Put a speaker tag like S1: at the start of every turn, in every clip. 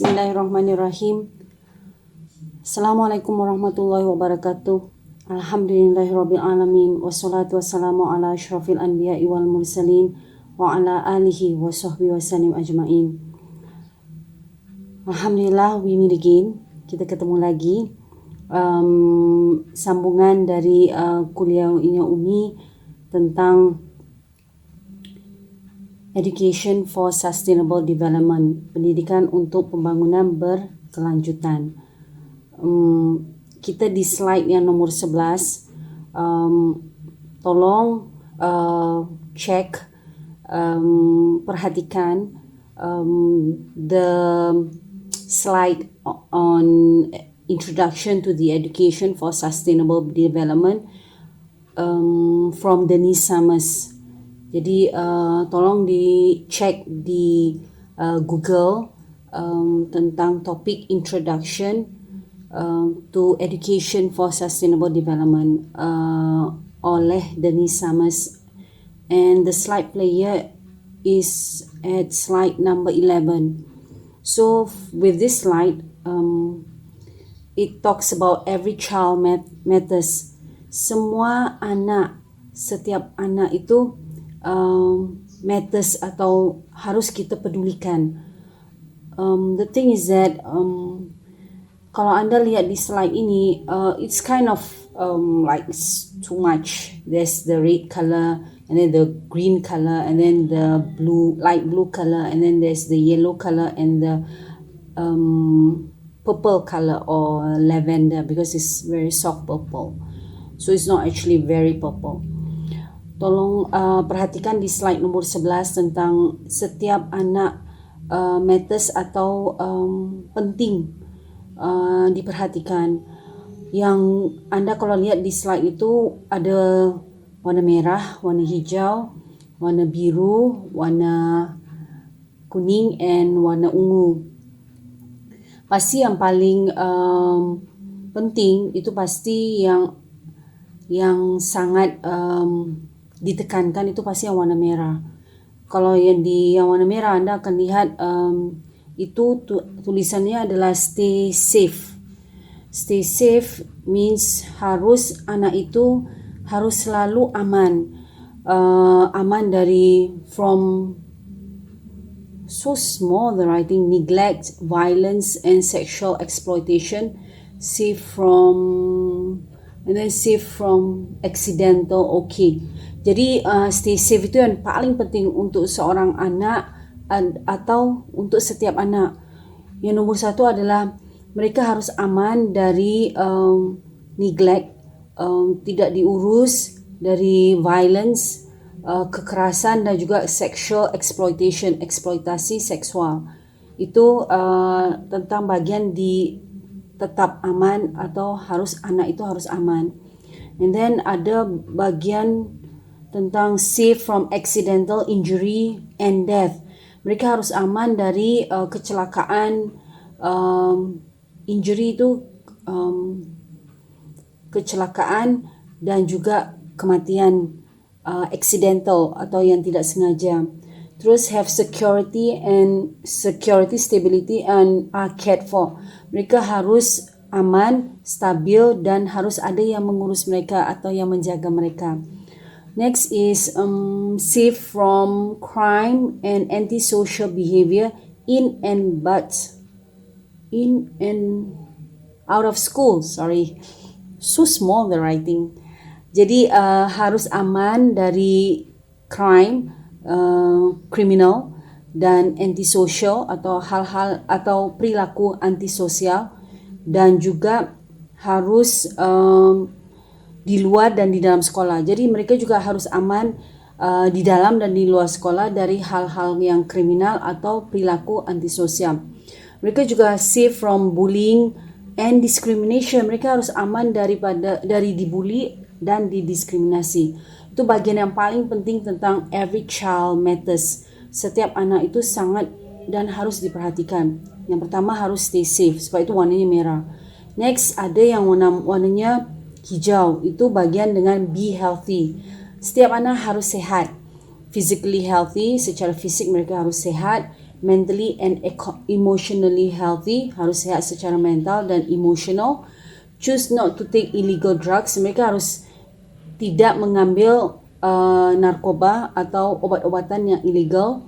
S1: Bismillahirrahmanirrahim. Assalamualaikum warahmatullahi wabarakatuh. Alhamdulillahirabbil alamin wassalatu wassalamu ala asyrafil anbiya'i wal mursalin wa ala alihi wa sahbihi wasallim ajmain. Alhamdulillah, we meet again. Kita ketemu lagi. Sambungan dari kuliah Umi tentang Education for Sustainable Development, pendidikan untuk pembangunan berkelanjutan. Kita di slide yang nomor 11. Tolong cek, perhatikan the slide on Introduction to the Education for Sustainable Development from Denise Summers. Jadi tolong dicek di Google tentang topik Introduction to Education for Sustainable Development oleh Denise Summers, and the slide player is at slide number 11. So with this slide, it talks about every child matters. Semua anak, setiap anak itu matters atau harus kita pedulikan. The thing is that kalau Anda lihat di slide ini, it's kind of like too much. There's the red color, and then the green color, and then the light blue color, and then there's the yellow color and the purple color or lavender, because it's very soft purple. So it's not actually very purple. Tolong perhatikan di slide nomor 11 tentang setiap anak matters atau penting diperhatikan. Yang Anda kalau lihat di slide itu ada warna merah, warna hijau, warna biru, warna kuning, and warna ungu. Pasti yang paling penting itu pasti yang sangat ditekankan itu pasti yang warna merah. Kalau yang warna merah Anda akan lihat itu tulisannya adalah stay safe. Stay safe means anak itu harus selalu aman. Aman dari from so small the writing neglect, violence and sexual exploitation, safe from accidental. Okay. Jadi stay safe itu yang paling penting untuk seorang anak atau untuk setiap anak. Yang nomor satu adalah mereka harus aman dari neglect, tidak diurus, dari violence, kekerasan, dan juga sexual exploitation, eksploitasi seksual. Itu tentang bagian di tetap aman atau anak itu harus aman. And then ada bagian tentang safe from accidental injury and death. Mereka harus aman dari kecelakaan, injury itu kecelakaan, dan juga kematian accidental atau yang tidak sengaja. Terus have security, stability and are cared for. Mereka harus aman, stabil, dan harus ada yang mengurus mereka atau yang menjaga mereka. Next is safe from crime and antisocial behavior in and out of school. So small the writing. Jadi harus aman dari crime, criminal, dan antisocial atau hal-hal atau perilaku antisosial, dan juga harus di luar dan di dalam sekolah. Jadi mereka juga harus aman di dalam dan di luar sekolah dari hal-hal yang kriminal atau perilaku antisosial. Mereka juga safe from bullying and discrimination. Mereka harus aman dari dibully dan didiskriminasi. Itu bagian yang paling penting tentang every child matters. Setiap anak itu sangat dan harus diperhatikan. Yang pertama harus stay safe, sebab itu warnanya merah. Next ada yang warnanya hijau, itu bagian dengan be healthy. Setiap anak harus sehat, physically healthy, secara fisik mereka harus sehat, mentally and emotionally healthy, harus sehat secara mental dan emotional. Choose not to take illegal drugs, mereka harus tidak mengambil narkoba atau obat-obatan yang illegal.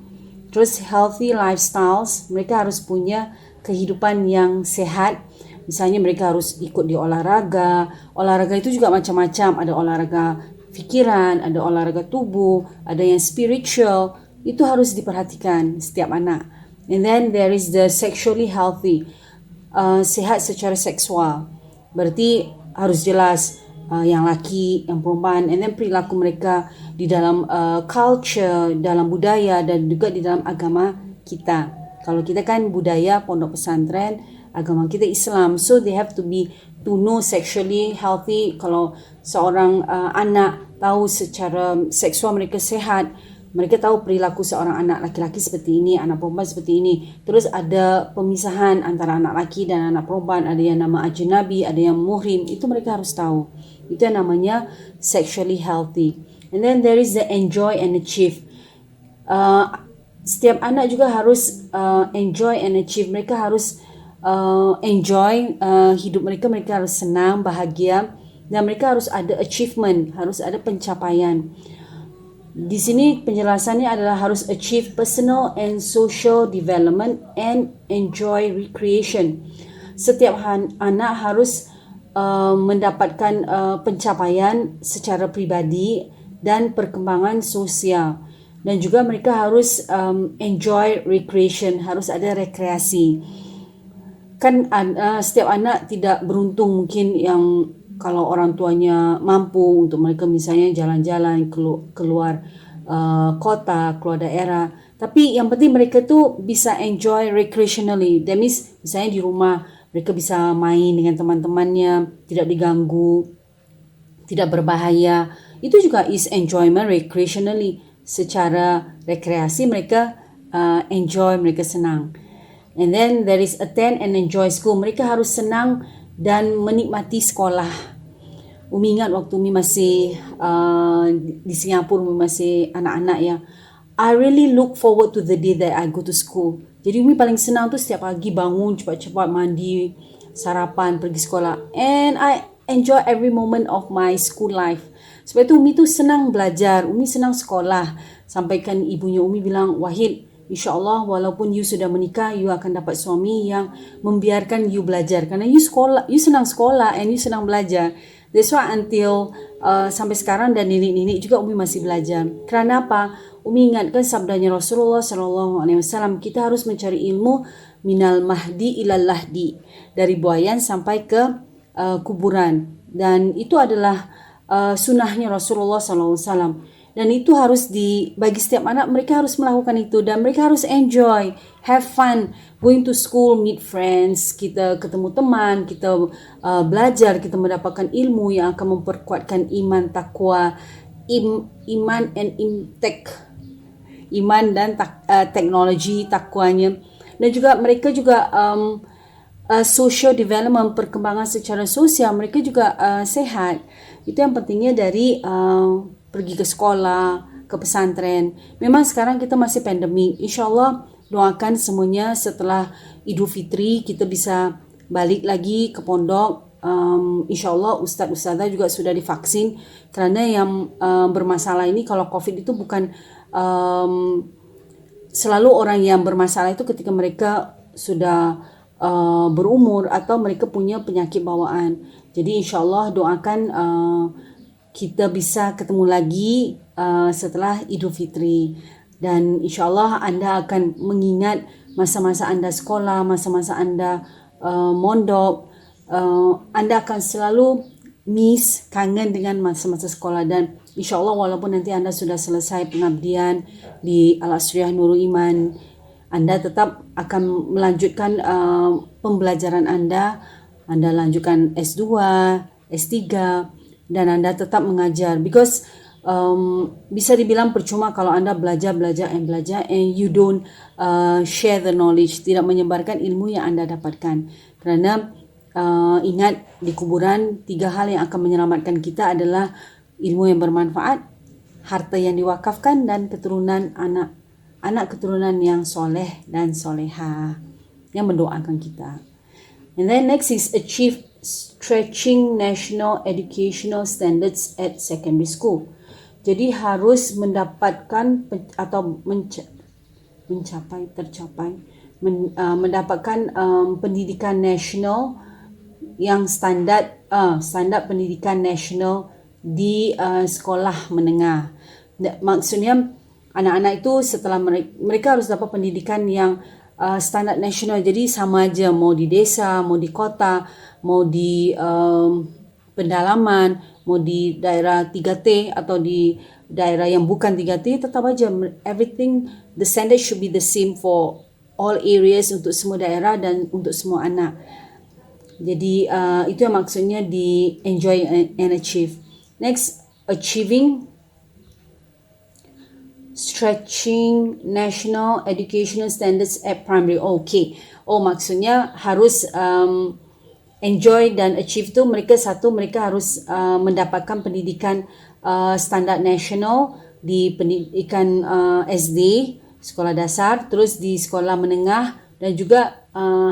S1: Terus healthy lifestyles, mereka harus punya kehidupan yang sehat. Misalnya mereka harus ikut di olahraga. Olahraga itu juga macam-macam. Ada olahraga fikiran, ada olahraga tubuh, ada yang spiritual. Itu harus diperhatikan setiap anak. And then there is the sexually healthy. Sehat secara seksual. Berarti harus jelas yang laki, yang perempuan. And then perilaku mereka di dalam culture, dalam budaya dan juga di dalam agama kita. Kalau kita kan budaya pondok pesantren, agama kita Islam, so they have to know sexually healthy. Kalau seorang anak tahu secara seksual mereka sehat, mereka tahu perilaku seorang anak laki-laki seperti ini, anak perempuan seperti ini. Terus ada pemisahan antara anak laki dan anak perempuan, ada yang nama ajnabi, ada yang muhrim, itu mereka harus tahu. Itu yang namanya sexually healthy. And then there is the enjoy and achieve. Setiap anak juga harus enjoy and achieve. Mereka harus enjoy hidup mereka. Mereka harus senang, bahagia, dan mereka harus ada achievement, harus ada pencapaian. Di sini penjelasannya adalah harus achieve personal and social development and enjoy recreation. Setiap anak harus mendapatkan pencapaian secara pribadi dan perkembangan sosial. Dan juga mereka harus enjoy recreation, harus ada rekreasi. Kan setiap anak tidak beruntung mungkin yang kalau orang tuanya mampu untuk mereka misalnya jalan-jalan keluar kota, keluar daerah. Tapi yang penting mereka tu bisa enjoy recreationally. That means misalnya di rumah mereka bisa main dengan teman-temannya, tidak diganggu, tidak berbahaya. Itu juga is enjoyment recreationally. Secara rekreasi mereka enjoy, mereka senang. And then there is attend and enjoy school. Mereka harus senang dan menikmati sekolah. Umi ingat waktu Umi masih di Singapura, Umi masih anak-anak ya. I really look forward to the day that I go to school. Jadi Umi paling senang tu setiap pagi bangun, cepat-cepat mandi, sarapan, pergi sekolah. And I enjoy every moment of my school life. Sebab itu Umi tu senang belajar, Umi senang sekolah. Sampaikan ibunya Umi bilang, Wahid, InsyaAllah walaupun you sudah menikah, you akan dapat suami yang membiarkan you belajar. Karena you senang sekolah and you senang belajar. That's why until sampai sekarang dan nenek-nenek juga Umi masih belajar. Kerana apa? Umi ingatkan sabdanya Rasulullah SAW, kita harus mencari ilmu minal mahdi ilal lahdi. Dari buayan sampai ke kuburan. Dan itu adalah sunnahnya Rasulullah SAW. Dan itu harus bagi setiap anak, mereka harus melakukan itu dan mereka harus enjoy, have fun, going to school, meet friends, kita ketemu teman, kita belajar, kita mendapatkan ilmu yang akan memperkuatkan iman, takwa, iman and imtek, iman dan teknologi takwanya. Dan juga mereka juga social development, perkembangan secara sosial, mereka juga sehat. Itu yang pentingnya dari pergi ke sekolah, ke pesantren. Memang sekarang kita masih pandemik. InsyaAllah doakan semuanya setelah Idul Fitri kita bisa balik lagi ke pondok. InsyaAllah ustaz-ustazah juga sudah divaksin. Kerana yang bermasalah ini kalau COVID itu bukan selalu orang yang bermasalah itu ketika mereka sudah berumur atau mereka punya penyakit bawaan. Jadi insyaAllah doakan kita bisa ketemu lagi setelah Idul Fitri. Dan insyaAllah anda akan mengingat masa-masa anda sekolah, masa-masa anda mondok. Anda akan selalu kangen dengan masa-masa sekolah. Dan insyaAllah walaupun nanti anda sudah selesai pengabdian di Al-Asriyah Nurul Iman, anda tetap akan melanjutkan pembelajaran anda. Anda lanjutkan S2, S3 dan anda tetap mengajar. Because bisa dibilang percuma kalau anda belajar and you don't share the knowledge, tidak menyebarkan ilmu yang anda dapatkan. Kerana ingat di kuburan 3 hal yang akan menyelamatkan kita adalah ilmu yang bermanfaat, harta yang diwakafkan dan keturunan anak anak keturunan yang soleh dan soleha yang mendoakan kita. And then next is achieve stretching national educational standards at secondary school. Jadi harus mendapatkan mendapatkan pendidikan nasional yang standar pendidikan nasional di sekolah menengah. Maksudnya anak-anak itu setelah mereka harus dapat pendidikan yang standar nasional. Jadi sama aja mau di desa, mau di kota, mau di pedalaman, mau di daerah 3T atau di daerah yang bukan 3T, tetap aja everything, the standard should be the same for all areas, untuk semua daerah dan untuk semua anak. Jadi itu yang maksudnya di enjoy and achieve. Next, achieving stretching national educational standards at primary. Okay. Maksudnya harus enjoy dan achieve tu mereka harus mendapatkan pendidikan standar nasional di pendidikan SD, sekolah dasar, terus di sekolah menengah, dan juga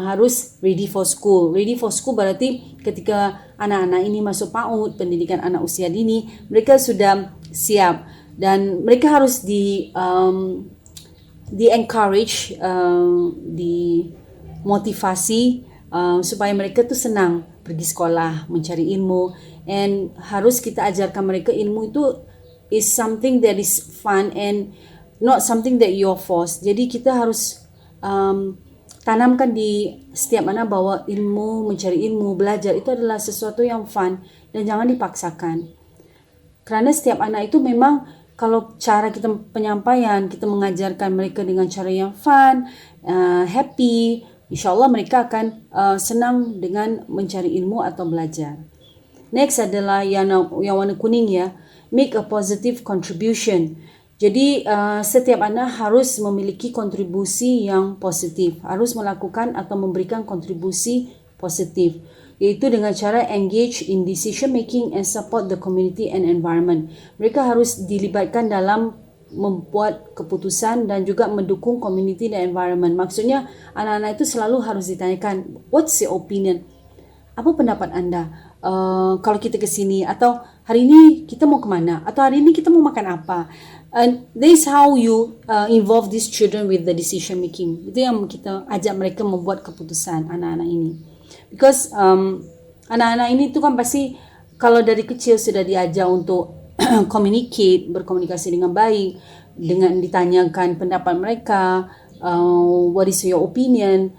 S1: harus ready for school. Ready for school berarti ketika anak-anak ini masuk PAUD, pendidikan anak usia dini, mereka sudah siap dan mereka harus di encourage, di motivasi supaya mereka tu senang pergi sekolah, mencari ilmu, and harus kita ajarkan mereka ilmu itu is something that is fun and not something that you're forced. Jadi kita harus tanamkan di setiap anak bahwa ilmu, mencari ilmu, belajar itu adalah sesuatu yang fun dan jangan dipaksakan. Kerana setiap anak itu memang kalau cara kita penyampaian, kita mengajarkan mereka dengan cara yang fun, happy, insyaAllah mereka akan senang dengan mencari ilmu atau belajar. Next adalah yang warna kuning ya, make a positive contribution. Jadi setiap anak harus memiliki kontribusi yang positif, harus melakukan atau memberikan kontribusi positif, iaitu dengan cara engage in decision making and support the community and environment. Mereka harus dilibatkan dalam membuat keputusan dan juga mendukung community dan environment. Maksudnya anak-anak itu selalu harus ditanyakan, what's your opinion? Apa pendapat anda? Kalau kita ke sini, atau hari ini kita mau ke mana, atau hari ini kita mau makan apa? And this is how you involve these children with the decision making. Itu yang kita ajak mereka membuat keputusan, anak-anak ini. Because anak-anak ini tu kan pasti kalau dari kecil sudah diajar untuk communicate, berkomunikasi dengan baik, dengan ditanyakan pendapat mereka, what is your opinion,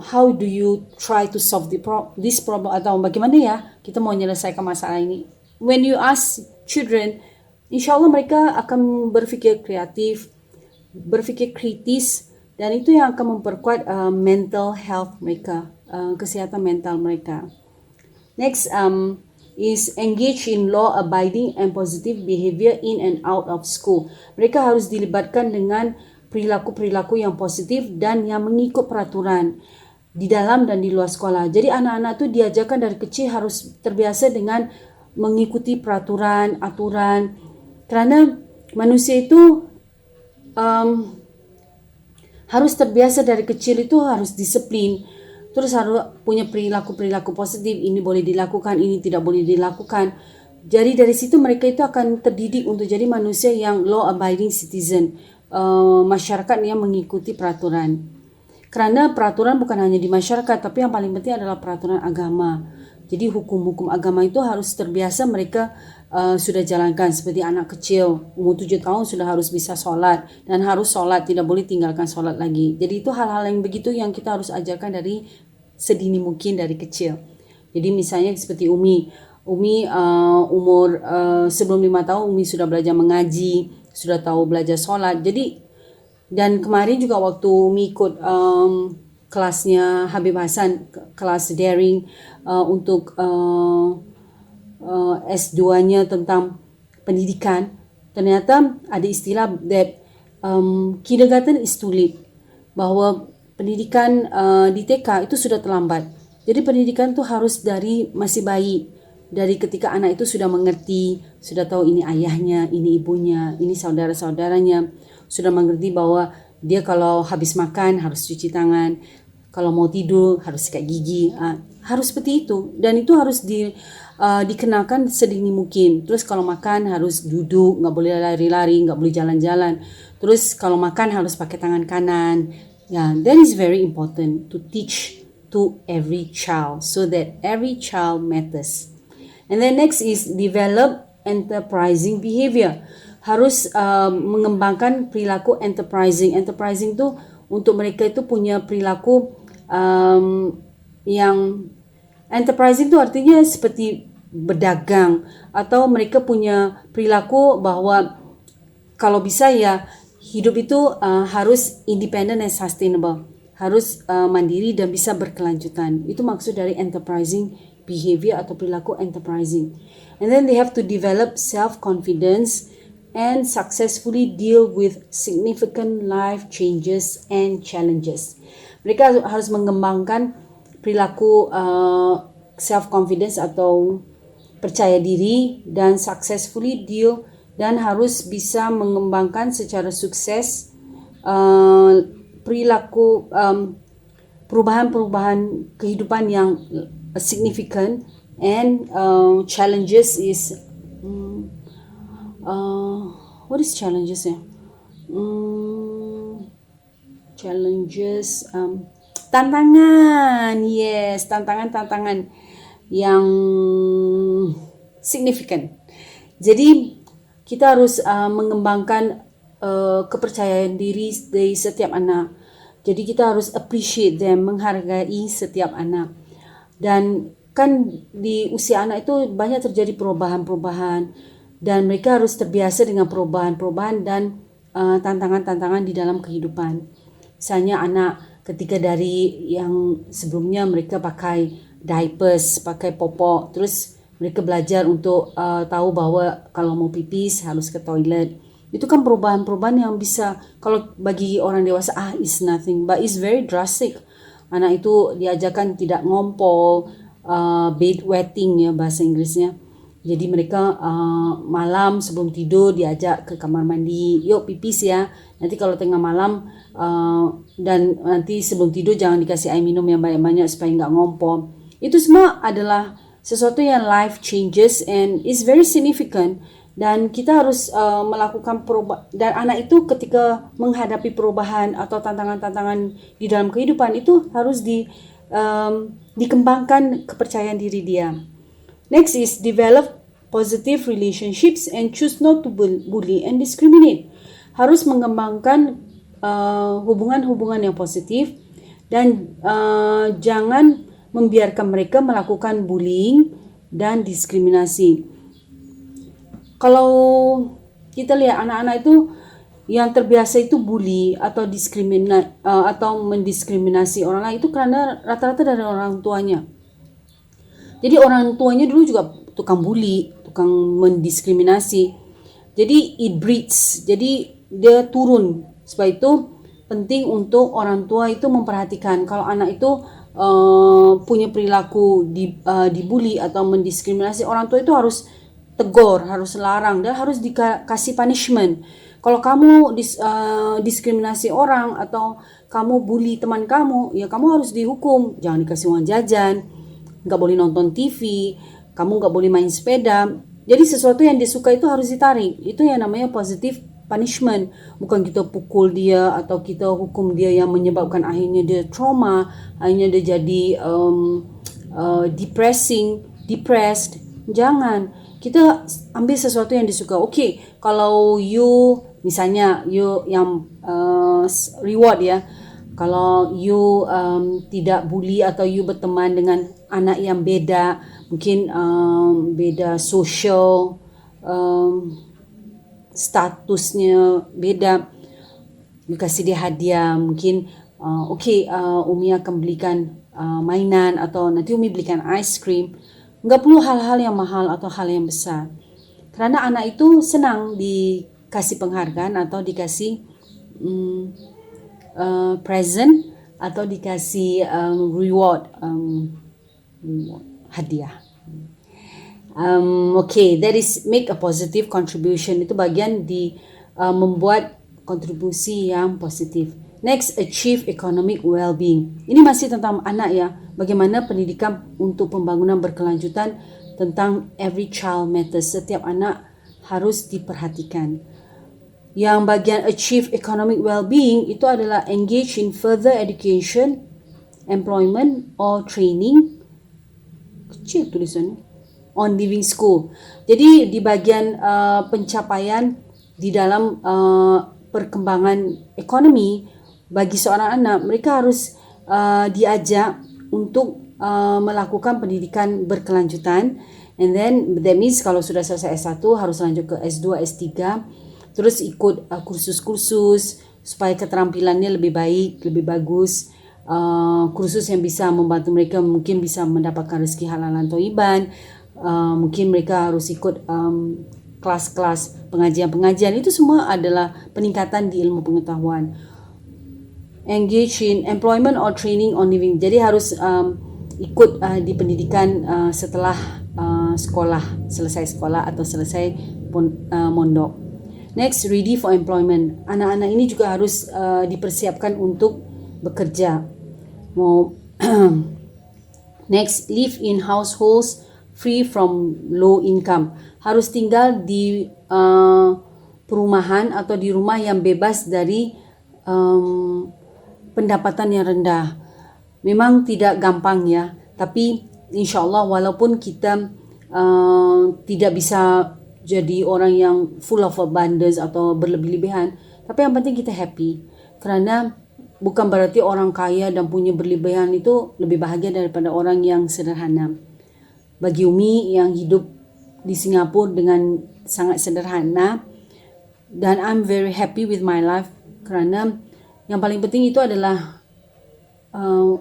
S1: how do you try to solve this problem, atau bagaimana ya kita mau menyelesaikan masalah ini. When you ask children, insyaAllah mereka akan berfikir kreatif, berfikir kritis, dan itu yang akan memperkuat mental health mereka, kesihatan mental mereka. Next is engage in law-abiding and positive behavior in and out of school. Mereka harus dilibatkan dengan perilaku-perilaku yang positif dan yang mengikut peraturan di dalam dan di luar sekolah. Jadi anak-anak tu diajarkan dari kecil harus terbiasa dengan mengikuti peraturan, aturan. Kerana manusia itu harus terbiasa dari kecil, itu harus disiplin. Terus harus punya perilaku-perilaku positif, ini boleh dilakukan, ini tidak boleh dilakukan. Jadi dari situ mereka itu akan terdidik untuk jadi manusia yang law-abiding citizen, masyarakat yang mengikuti peraturan. Kerana peraturan bukan hanya di masyarakat, tapi yang paling penting adalah peraturan agama. Jadi hukum-hukum agama itu harus terbiasa mereka sudah jalankan. Seperti anak kecil, umur 7 tahun sudah harus bisa solat, dan harus solat, tidak boleh tinggalkan solat lagi. Jadi itu hal-hal yang begitu yang kita harus ajarkan dari sedini mungkin dari kecil. Jadi misalnya seperti Umi umur sebelum 5 tahun Umi sudah belajar mengaji, sudah tahu belajar solat. Jadi, dan kemarin juga waktu Umi ikut kelasnya Habib Hasan, kelas daring untuk S2-nya tentang pendidikan, ternyata ada istilah that kindergarten is too late, bahwa pendidikan di TK itu sudah terlambat. Jadi pendidikan tu harus dari masih bayi, dari ketika anak itu sudah mengerti, sudah tahu ini ayahnya, ini ibunya, ini saudara-saudaranya. sudah mengerti bahwa dia kalau habis makan harus cuci tangan, kalau mau tidur harus sikat gigi, harus seperti itu, dan itu harus dikenalkan sedini mungkin. Terus kalau makan harus duduk, nggak boleh lari-lari, nggak boleh jalan-jalan. Terus kalau makan harus pakai tangan kanan. That is very important to teach to every child so that every child matters. And then next is develop enterprising behavior. Harus mengembangkan perilaku enterprising. Enterprising tu untuk mereka itu punya perilaku yang enterprising tu artinya seperti berdagang, atau mereka punya perilaku bahwa kalau bisa ya hidup itu harus independent and sustainable, harus mandiri dan bisa berkelanjutan. Itu maksud dari enterprising behavior atau perilaku enterprising. And then they have to develop self-confidence and successfully deal with significant life changes and challenges. Mereka harus mengembangkan perilaku self-confidence atau percaya diri dan successfully deal, dan harus bisa mengembangkan secara sukses perilaku perubahan-perubahan kehidupan yang significant, and challenges is what is challenges ya? Challenges, tantangan, yes, tantangan yang significant. Jadi kita harus mengembangkan kepercayaan diri dari setiap anak. Jadi kita harus appreciate them, menghargai setiap anak. Dan kan di usia anak itu banyak terjadi perubahan-perubahan, dan mereka harus terbiasa dengan perubahan-perubahan dan tantangan-tantangan di dalam kehidupan. Misalnya anak ketika dari yang sebelumnya mereka pakai diapers, pakai popok, terus mereka belajar untuk tahu bahwa kalau mau pipis harus ke toilet. Itu kan perubahan-perubahan yang bisa, kalau bagi orang dewasa is nothing, but it's very drastic. Anak itu diajarkan tidak ngompol, bedwetting ya bahasa Inggrisnya. Jadi mereka malam sebelum tidur diajak ke kamar mandi, yuk pipis ya. Nanti kalau tengah malam dan nanti sebelum tidur jangan dikasih air minum yang banyak-banyak supaya nggak ngompol. Itu semua adalah sesuatu yang life changes and is very significant, dan kita harus melakukan perubahan. Dan anak itu ketika menghadapi perubahan atau tantangan-tantangan di dalam kehidupan itu harus dikembangkan kepercayaan diri dia. Next is develop positive relationships and choose not to bully and discriminate. Harus mengembangkan hubungan-hubungan yang positif dan jangan membiarkan mereka melakukan bullying dan diskriminasi. Kalau kita lihat anak-anak itu yang terbiasa itu bully atau atau mendiskriminasi orang lain itu karena rata-rata dari orang tuanya. Jadi orang tuanya dulu juga tukang bully, tukang mendiskriminasi. Jadi it breeds, jadi dia turun. Sebab itu penting untuk orang tua itu memperhatikan kalau anak itu punya perilaku dibully atau mendiskriminasi, orang tua itu harus tegur, harus larang, dan harus dikasih punishment. Kalau kamu diskriminasi orang atau kamu bully teman kamu, ya kamu harus dihukum. Jangan dikasih uang jajan, nggak boleh nonton TV, kamu nggak boleh main sepeda. Jadi sesuatu yang dia suka itu harus ditarik. Itu yang namanya positive punishment. Bukan kita pukul dia atau kita hukum dia yang menyebabkan akhirnya dia trauma, akhirnya dia jadi depressed. Jangan. Kita ambil sesuatu yang disuka. Okay, kalau you misalnya you yang reward ya, kalau you tidak bully atau you berteman dengan anak yang beda, mungkin beda social statusnya beda, you kasih dia hadiah, mungkin Umi akan belikan mainan, atau nanti Umi belikan ice cream. Nggak perlu hal-hal yang mahal atau hal yang besar, karena anak itu senang dikasih penghargaan atau dikasih present atau dikasih reward, hadiah. That is make a positive contribution. Itu bagian di membuat kontribusi yang positif. Next, achieve economic well-being. Ini masih tentang anak ya. Bagaimana pendidikan untuk pembangunan berkelanjutan, tentang every child matters. Setiap anak harus diperhatikan. Yang bagian achieve economic well-being itu adalah engage in further education, employment or training. Kecil tulisannya. On leaving school. Jadi di bagian pencapaian di dalam perkembangan ekonomi bagi seorang anak, mereka harus diajak untuk melakukan pendidikan berkelanjutan, and then that means kalau sudah selesai S1 harus lanjut ke S2, S3, terus ikut kursus-kursus supaya keterampilannya lebih baik, lebih bagus, kursus yang bisa membantu mereka mungkin bisa mendapatkan rezeki halalan thayyiban, mungkin mereka harus ikut kelas-kelas pengajian-pengajian. Itu semua adalah peningkatan di ilmu pengetahuan. Engage in employment or training on living. Jadi harus ikut di pendidikan setelah sekolah, selesai sekolah atau selesai mondok. Next, ready for employment. Anak-anak ini juga harus dipersiapkan untuk bekerja. Next, live in households free from low income. Harus tinggal di perumahan atau di rumah yang bebas dari pendapatan yang rendah. Memang tidak gampang ya, tapi insyaAllah walaupun kita tidak bisa jadi orang yang full of abundance atau berlebih-lebihan, tapi yang penting kita happy. Kerana bukan berarti orang kaya dan punya berlebihan itu lebih bahagia daripada orang yang sederhana. Bagi Umi yang hidup di Singapura dengan sangat sederhana, dan I'm very happy with my life, kerana yang paling penting itu adalah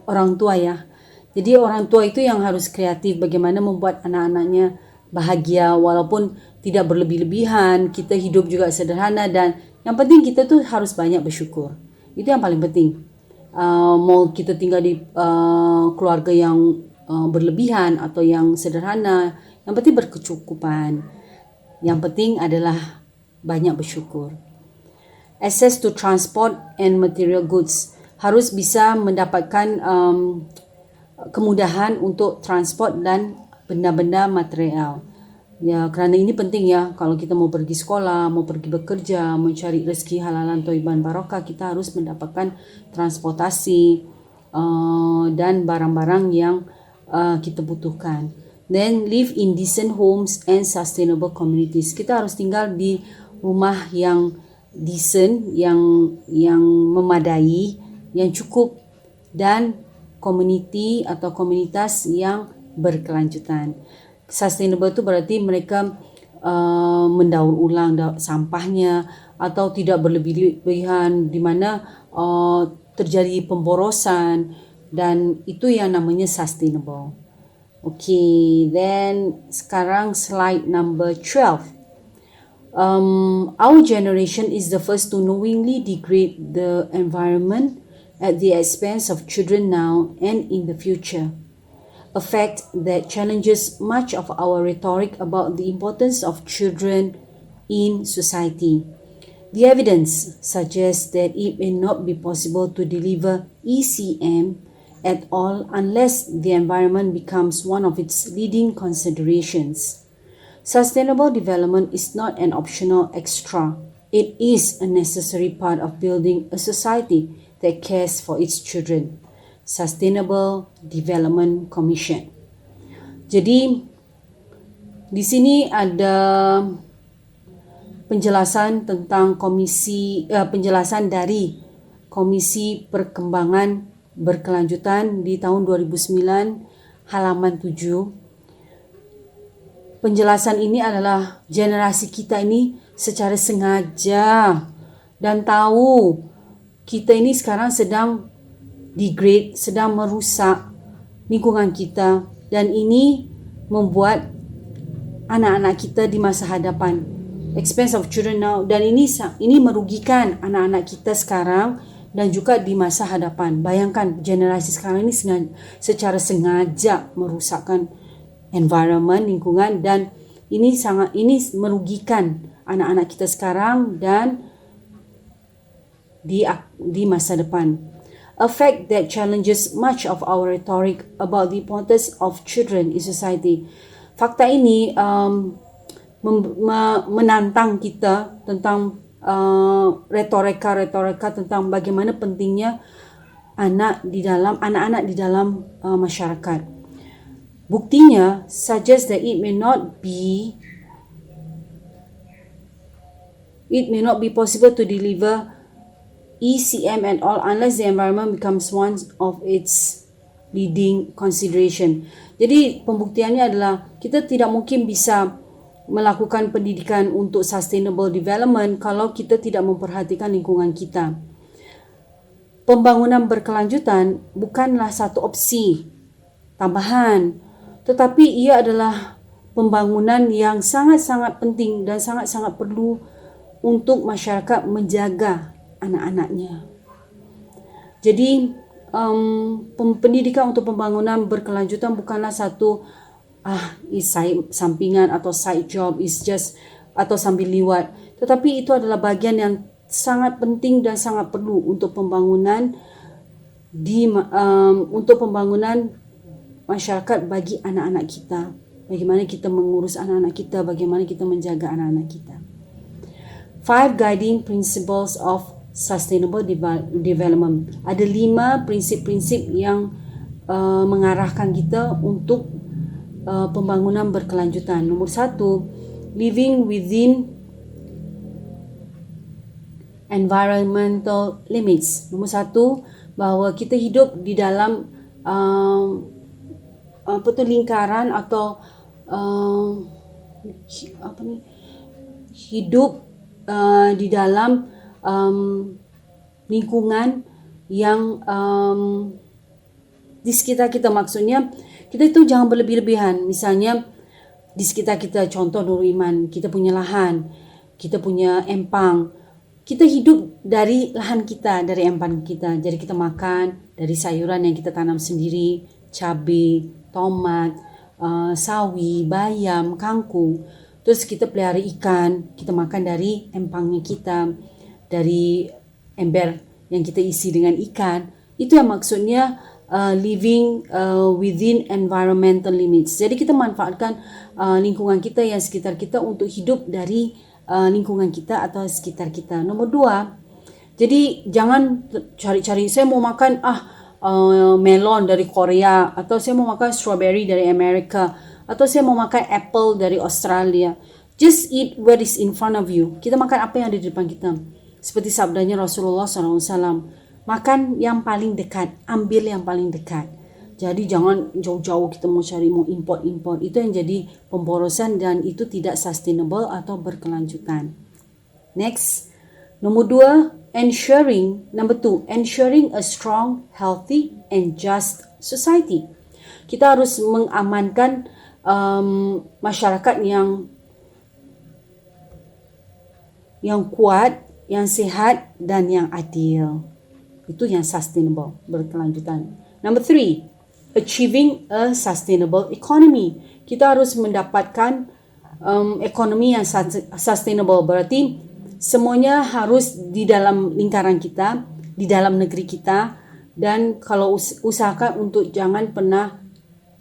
S1: orang tua ya. Jadi orang tua itu yang harus kreatif bagaimana membuat anak-anaknya bahagia walaupun tidak berlebih-lebihan. Kita hidup juga sederhana, dan yang penting kita tuh harus banyak bersyukur. Itu yang paling penting. Mau kita tinggal di keluarga yang berlebihan atau yang sederhana, yang penting berkecukupan. Yang penting adalah banyak bersyukur. Access to transport and material goods. Harus bisa mendapatkan kemudahan untuk transport dan benda-benda material. Ya, kerana ini penting ya. Kalau kita mau pergi sekolah, mau pergi bekerja, mencari rezeki halalan thayyiban barakah, kita harus mendapatkan transportasi dan barang-barang yang kita butuhkan. Then live in decent homes and sustainable communities. Kita harus tinggal di rumah yang decent, yang memadai, yang cukup, dan community atau komunitas yang berkelanjutan. Sustainable itu berarti mereka mendaur ulang sampahnya atau tidak berlebihan di mana terjadi pemborosan, dan itu yang namanya sustainable. Okay, then sekarang slide number 12. Our generation is the first to knowingly degrade the environment at the expense of children now and in the future. A fact that challenges much of our rhetoric about the importance of children in society. The evidence suggests that it may not be possible to deliver ECM at all unless the environment becomes one of its leading considerations. Sustainable development is not an optional extra. It is a necessary part of building a society that cares for its children. Sustainable Development Commission. Jadi di sini ada penjelasan tentang penjelasan dari Komisi Perkembangan Berkelanjutan di tahun 2009 halaman 7. Penjelasan ini adalah generasi kita ini secara sengaja dan tahu kita ini sekarang sedang degrade, sedang merusak lingkungan kita, dan ini membuat anak-anak kita di masa hadapan, expense of children now, dan ini merugikan anak-anak kita sekarang dan juga di masa hadapan. Bayangkan generasi sekarang ini secara sengaja merusakkan environment, lingkungan, dan ini merugikan anak-anak kita sekarang dan di masa depan. A fact that challenges much of our rhetoric about the importance of children in society. Fakta ini menantang kita tentang retorika tentang bagaimana pentingnya anak-anak di dalam masyarakat. Buktinya suggest that it may not be possible to deliver ECM at all unless the environment becomes one of its leading consideration. Jadi pembuktiannya adalah kita tidak mungkin bisa melakukan pendidikan untuk sustainable development kalau kita tidak memperhatikan lingkungan kita. Pembangunan berkelanjutan bukanlah satu opsi tambahan, tetapi ia adalah pembangunan yang sangat-sangat penting dan sangat-sangat perlu untuk masyarakat menjaga anak-anaknya. Jadi pendidikan untuk pembangunan berkelanjutan bukanlah satu sampingan atau side job, atau sambil liwat, tetapi itu adalah bagian yang sangat penting dan sangat perlu untuk pembangunan masyarakat bagi anak-anak kita. Bagaimana kita mengurus anak-anak kita, bagaimana kita menjaga anak-anak kita. 5 guiding principles of sustainable development. Ada 5 prinsip-prinsip yang mengarahkan kita untuk pembangunan berkelanjutan. Nomor 1, living within environmental limits. Nombor 1, bahawa kita hidup di dalam lingkaran atau hidup di dalam lingkungan yang di sekitar kita. Maksudnya kita itu jangan berlebih-lebihan. Misalnya di sekitar kita, contoh Nurul Iman, kita punya lahan, kita punya empang. Kita hidup dari lahan kita, dari empang kita. Jadi kita makan dari sayuran yang kita tanam sendiri, cabai, tomat, sawi, bayam, kangkung. Terus kita pelihara ikan, kita makan dari empangnya kita, dari ember yang kita isi dengan ikan. Itu yang maksudnya living within environmental limits. Jadi kita manfaatkan lingkungan kita yang sekitar kita untuk hidup dari lingkungan kita atau sekitar kita. Nomor 2, jadi jangan cari-cari saya mau makan melon dari Korea, atau saya mau makan strawberry dari Amerika, atau saya mau makan apple dari Australia. Just eat what is in front of you. Kita makan apa yang ada di depan kita. Seperti sabdanya Rasulullah SAW, makan yang paling dekat, ambil yang paling dekat. Jadi jangan jauh-jauh kita mau cari, mau import. Itu yang jadi pemborosan dan itu tidak sustainable atau berkelanjutan. Next, nomor 2, ensuring a strong, healthy and just society. Kita harus mengamankan masyarakat yang kuat, yang sehat dan yang adil. Itu yang sustainable, berkelanjutan. Number 3, achieving a sustainable economy. Kita harus mendapatkan ekonomi yang sustainable. Berarti semuanya harus di dalam lingkaran kita, di dalam negeri kita, dan kalau usahakan untuk jangan pernah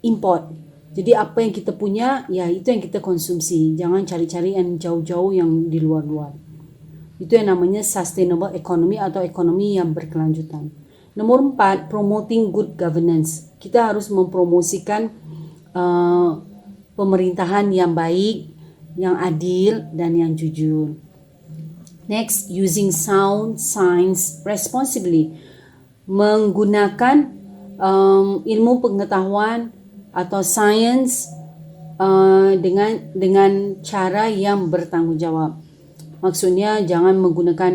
S1: import. Jadi apa yang kita punya, ya itu yang kita konsumsi. Jangan cari-cari yang jauh-jauh yang di luar-luar. Itu yang namanya sustainable economy atau ekonomi yang berkelanjutan. Nomor 4, promoting good governance. Kita harus mempromosikan pemerintahan yang baik, yang adil dan yang jujur. Next, using sound science responsibly. Menggunakan ilmu pengetahuan atau sains dengan cara yang bertanggungjawab. Maksudnya jangan menggunakan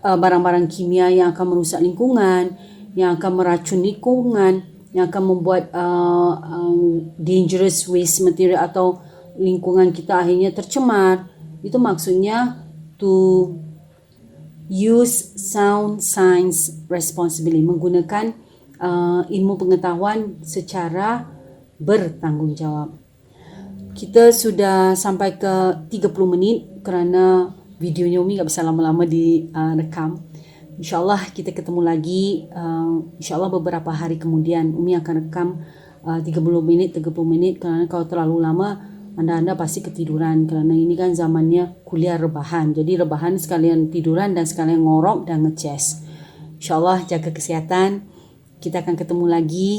S1: barang-barang kimia yang akan merusak lingkungan, yang akan meracun lingkungan, yang akan membuat dangerous waste material atau lingkungan kita akhirnya tercemar. Itu maksudnya to use sound science responsibly, menggunakan ilmu pengetahuan secara bertanggungjawab. Kita sudah sampai ke 30 menit kerana videonya Umi nggak bisa lama-lama direkam. Insyaallah kita ketemu lagi, insyaallah beberapa hari kemudian Umi akan rekam 30 menit, karena kalau terlalu lama Anda pasti ketiduran, karena ini kan zamannya kuliah rebahan. Jadi rebahan sekalian tiduran dan sekalian ngorok dan ngecas. Insyaallah jaga kesehatan. Kita akan ketemu lagi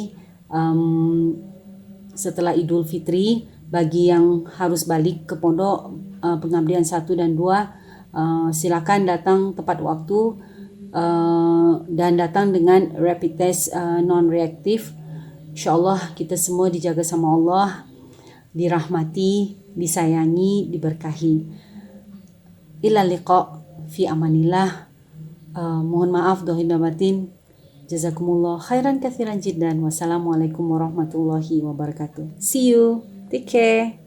S1: setelah Idul Fitri. Bagi yang harus balik ke pondok pengabdian 1 dan 2, silakan datang tepat waktu dan datang dengan rapid test non-reaktif. Insyaallah kita semua dijaga sama Allah, dirahmati, disayangi, diberkahi. Ila liqa fi amanillah. Mohon maaf dohin dan batin. Jazakumullah khairan katsiran jiddan. Wassalamualaikum warahmatullahi wabarakatuh. See you. Take care.